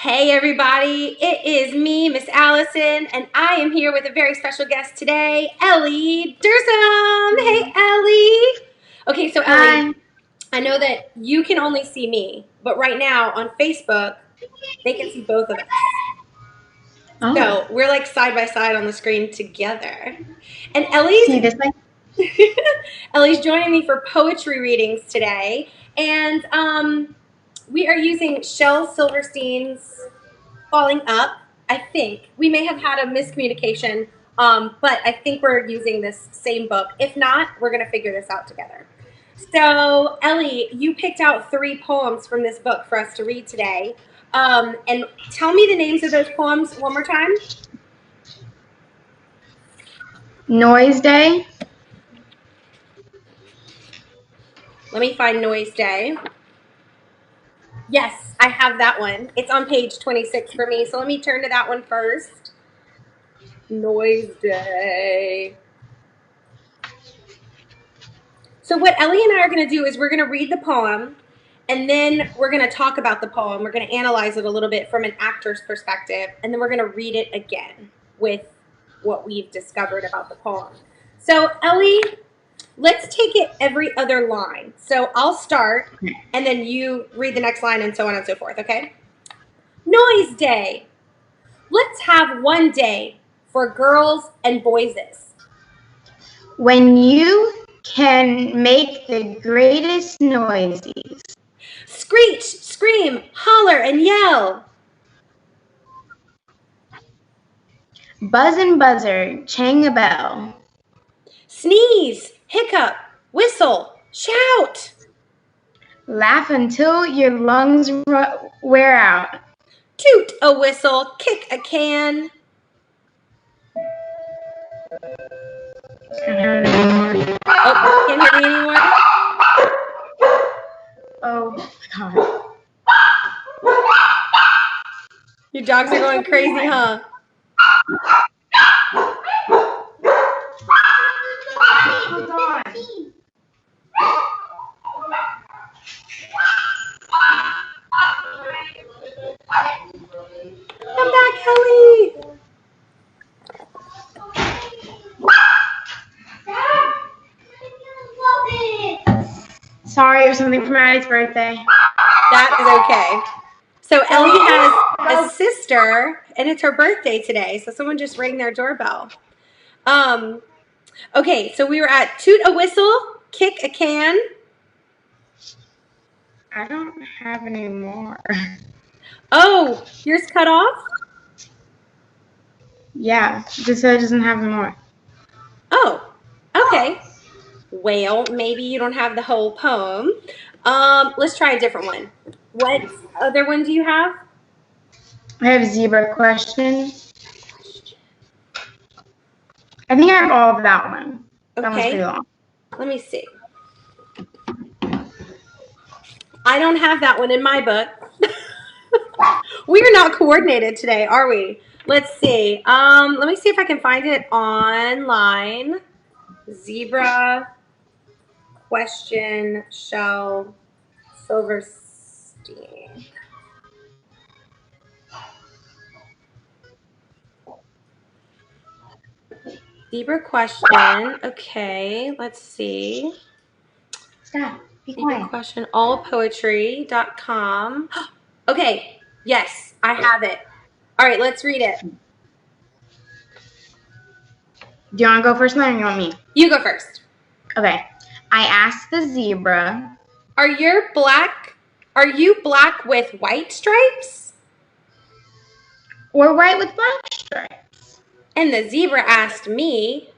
Hey everybody, it is me, Miss Allison, and I am here with a very special guest today, Ellie Dursum. Hey Ellie. Okay, so Ellie, I know that you can only see me, but right now on Facebook, they can see both of us. Oh. So we're like side by side on the screen together. And Ellie's See this way? Ellie's joining me for poetry readings today, and we are using Shel Silverstein's Falling Up. I think we may have had a miscommunication, but I think we're using this same book. If not, we're going to figure this out together. So, Ellie, you picked out 3 poems from this book for us to read today. And tell me the names of those poems one more time. Noise Day. Let me find Noise Day. Yes, I have that one. It's on page 26 for me, so let me turn to that one first. Noise Day. So what Ellie and I are going to do is we're going to read the poem, and then we're going to talk about the poem. We're going to analyze it a little bit from an actor's perspective, and then we're going to read it again with what we've discovered about the poem. So Ellie, let's take it every other line. So I'll start, and then you read the next line, and so on and so forth, okay? Noise Day. Let's have one day for girls and boyses. When you can make the greatest noises. Screech, scream, holler, and yell. Buzz and buzzer, chang a bell. Sneeze, hiccup, whistle, shout. Laugh until your lungs wear out. Toot a whistle, kick a can. Oh, can't hear me anymore? Oh, God. Your dogs are going crazy, huh? Hold on. Come back, Kelly. Sorry, it was something for Maddie's birthday. That is okay. So Ellie has a sister, and it's her birthday today. So someone just rang their doorbell. Okay, so we were at toot a whistle, kick a can. I don't have any more. Oh, yours cut off? Yeah, just said it doesn't have any more. Oh, okay. Well, maybe you don't have the whole poem. Let's try a different one. What other one do you have? I have zebra question. I think I have all of that one. That one's pretty long. Let me see. I don't have that one in my book. We are not coordinated today, are we? Let's see. Let me see if I can find it online. Zebra question Shel Silverstein. Zebra question. Okay, let's see. Stop. Be Zebra quiet. question, allpoetry.com. Okay, yes, I have it. All right, let's read it. Do you want to go first, or you want me? You go first. Okay. I asked the zebra. Are you black with white stripes? Or white with black stripes? And the zebra asked me.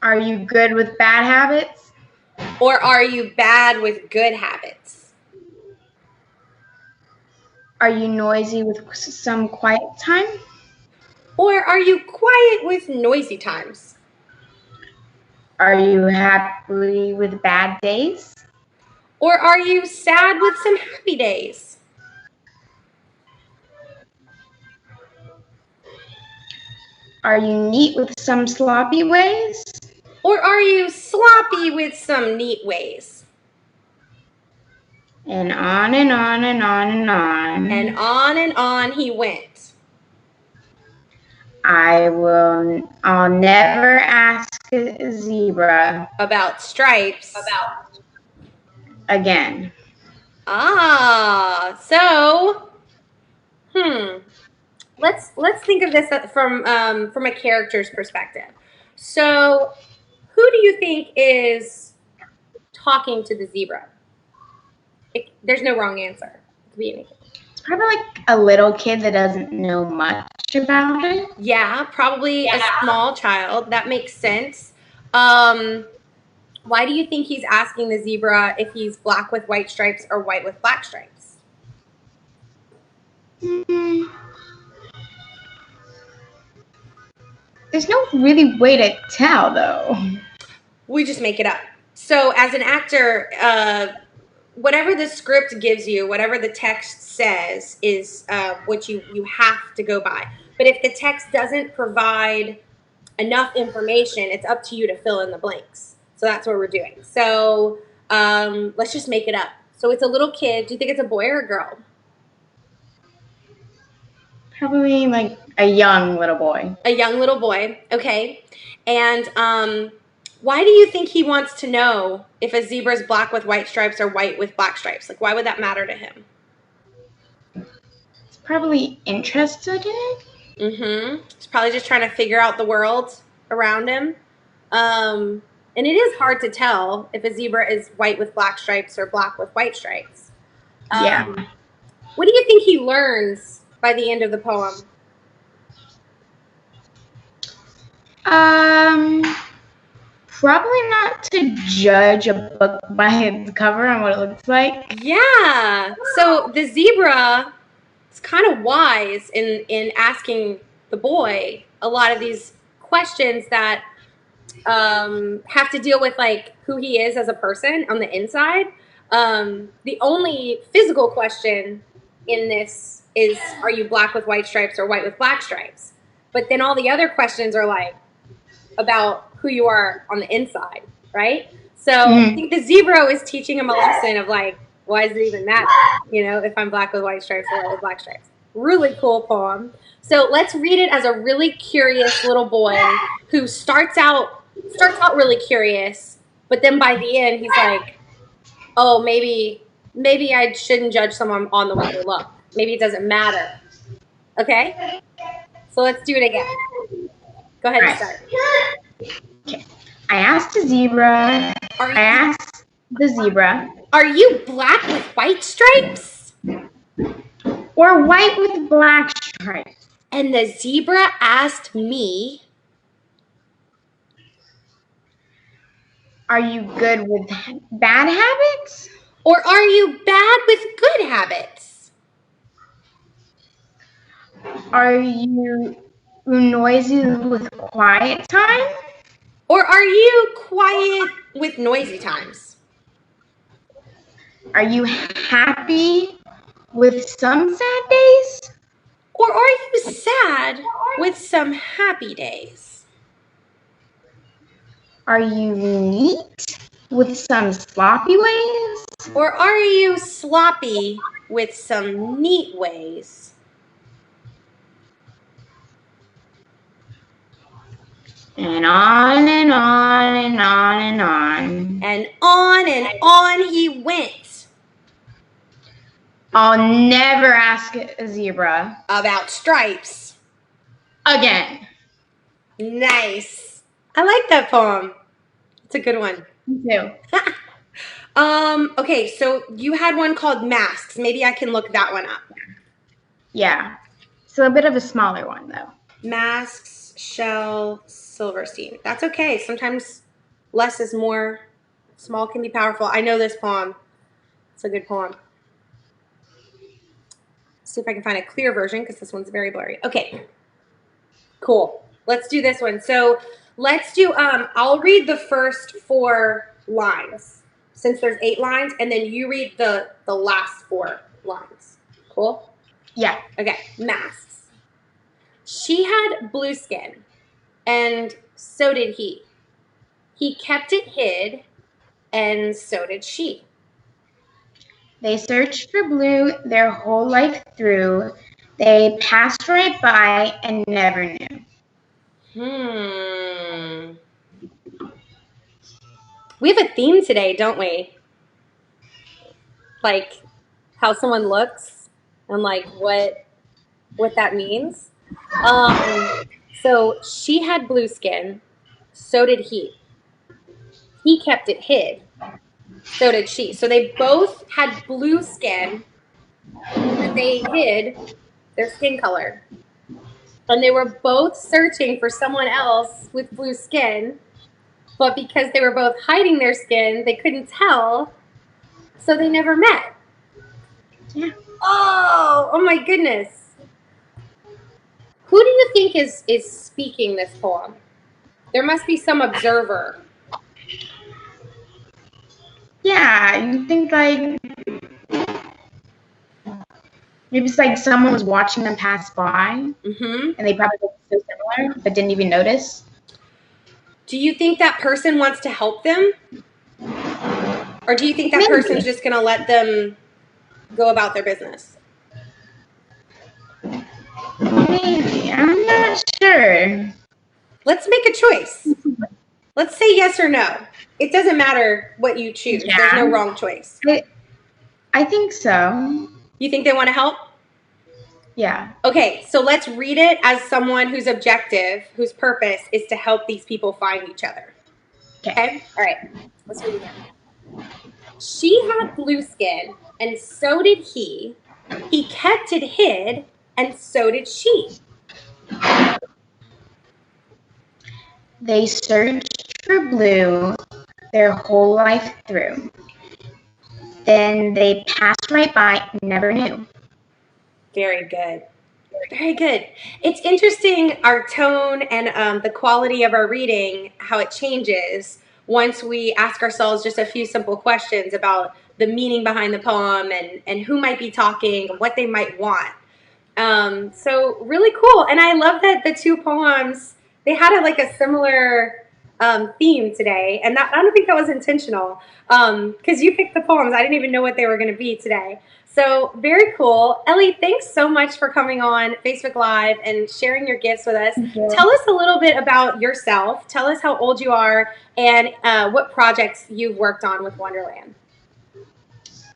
Are you good with bad habits? Or are you bad with good habits? Are you noisy with some quiet time? Or are you quiet with noisy times? Are you happy with bad days? Or are you sad with some happy days? Are you neat with some sloppy ways? Or are you sloppy with some neat ways? And on and on and on and on. And on he went. I'll never ask a zebra About stripes. again. So, let's think of this from a character's perspective. So, who do you think is talking to the zebra? There's no wrong answer. It could be anything. It's probably like a little kid that doesn't know much about it. Yeah, probably a small child. That makes sense. Why do you think he's asking the zebra if he's black with white stripes or white with black stripes? There's no really way to tell, though. We just make it up. So as an actor, whatever the script gives you, whatever the text says is what you have to go by. But if the text doesn't provide enough information, it's up to you to fill in the blanks. So that's what we're doing. So let's just make it up. So it's a little kid. Do you think it's a boy or a girl? Probably like a young little boy. A young little boy. Okay. And why do you think he wants to know if a zebra is black with white stripes or white with black stripes? Like, why would that matter to him? He's probably interested in it. He's probably just trying to figure out the world around him. And it is hard to tell if a zebra is white with black stripes or black with white stripes. Yeah. What do you think he learns by the end of the poem? Probably not to judge a book by its cover and what it looks like. Yeah. So the zebra is kind of wise in asking the boy a lot of these questions that have to deal with like who he is as a person on the inside. The only physical question in this is, are you black with white stripes or white with black stripes? But then all the other questions are like about who you are on the inside, right? So I think the zebra is teaching him a lesson of like, why does it even matter? You know, if I'm black with white stripes or white with black stripes. Really cool poem. So let's read it as a really curious little boy who starts out really curious, but then by the end he's like, oh, maybe I shouldn't judge someone on the way they look. Maybe it doesn't matter. Okay? So let's do it again. Go ahead and start. Okay. I asked the zebra. Are you black with white stripes? Or white with black stripes? And the zebra asked me, are you good with bad habits? Or are you bad with good habits? Are you noisy with quiet time? Or are you quiet with noisy times? Are you happy with some sad days? Or are you sad with some happy days? Are you neat with some sloppy ways? Or are you sloppy with some neat ways? And on and on and on and on. And on he went. I'll never ask a zebra about stripes again. Nice. I like that poem. It's a good one. Me too. Okay, so you had one called Masks. Maybe I can look that one up. Yeah. So a bit of a smaller one, though. Masks, Shel Silverstein. That's okay. Sometimes less is more. Small can be powerful. I know this poem. It's a good poem. See if I can find a clear version because this one's very blurry. Okay. Cool. Let's do this one. So let's do, I'll read the first 4 lines since there's 8 lines, and then you read the last 4 lines. Cool? Yeah. Okay. Masks. She had blue skin, and so did he. He kept it hid, and so did she. They searched for blue their whole life through. They passed right by and never knew. We have a theme today, don't we? Like how someone looks and like what that means. So she had blue skin, so did he. He kept it hid, so did she. So they both had blue skin, but they hid their skin color. And they were both searching for someone else with blue skin, but because they were both hiding their skin, they couldn't tell, so they never met. Yeah. Oh my goodness. Who do you think is speaking this poem? There must be some observer. Yeah, you think like maybe it's like someone was watching them pass by, and they probably looked so similar, but didn't even notice. Do you think that person wants to help them? Or do you think that Maybe. person's just going to let them go about their business? Maybe. I'm not sure. Let's make a choice. Let's say yes or no. It doesn't matter what you choose. Yeah. There's no wrong choice. I think so. You think they want to help? Yeah. Okay, so let's read it as someone whose objective, whose purpose is to help these people find each other. Okay? All right. Let's read it again. She had blue skin, and so did he. He kept it hid, and so did she. They searched for blue their whole life through. Then they passed right by and never knew. Very good. Very good. It's interesting, our tone and the quality of our reading, how it changes once we ask ourselves just a few simple questions about the meaning behind the poem and who might be talking, what they might want. So really cool. And I love that the two poems, they had like a similar theme today. And I don't think that was intentional because you picked the poems. I didn't even know what they were going to be today. So very cool. Ellie, thanks so much for coming on Facebook Live and sharing your gifts with us. Tell us a little bit about yourself. Tell us how old you are and what projects you've worked on with Wonderland.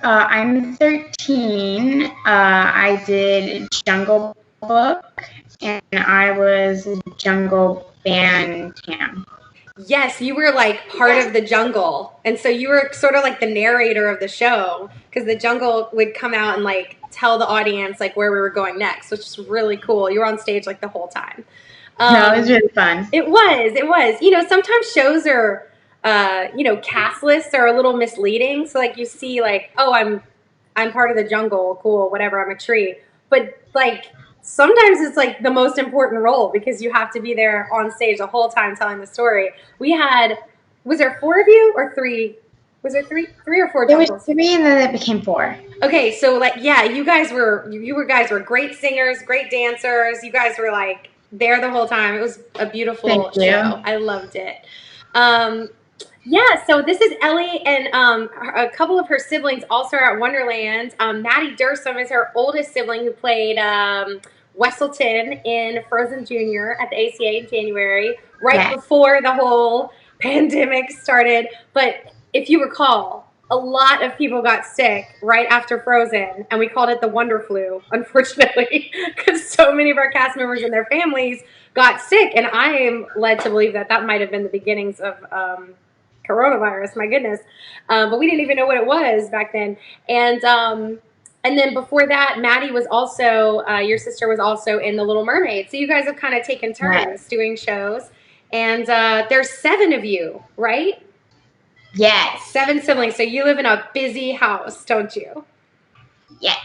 I'm 13. I did Jungle Book, and I was Jungle Band Tam. Yes, you were like part of the jungle. And so you were sort of like the narrator of the show because the jungle would come out and like tell the audience like where we were going next, which is really cool. You were on stage like the whole time. No, it was really fun. It was. You know, sometimes shows are, cast lists are a little misleading. So like you see like, oh, I'm part of the jungle. Cool, whatever. I'm a tree. But like sometimes it's like the most important role because you have to be there on stage the whole time telling the story. Was there 4 of you or 3? Was there 3 or 4 There jungles? was 3 and then it became 4. Okay, so like, yeah, you guys were great singers, great dancers. You guys were like there the whole time. It was a beautiful show. I loved it. Yeah, so this is Ellie and a couple of her siblings also are at Wonderland. Maddie Dursum is her oldest sibling who played Wesselton in Frozen Jr. at the ACA in January, right before the whole pandemic started. But if you recall, a lot of people got sick right after Frozen, and we called it the Wonder Flu, unfortunately, because so many of our cast members and their families got sick, and I am led to believe that might have been the beginnings of coronavirus, my goodness. But we didn't even know what it was back then. And then before that, Maddie was also, your sister was also in The Little Mermaid. So you guys have kind of taken turns doing shows. And there's 7 of you, right? Yes. 7 siblings. So you live in a busy house, don't you? Yes.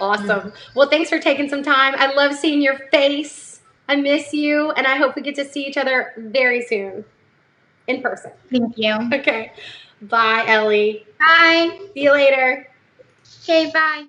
Awesome. Well, thanks for taking some time. I love seeing your face. I miss you. And I hope we get to see each other very soon. In person. Thank you. Okay. Bye, Ellie. Bye. See you later. Okay, bye.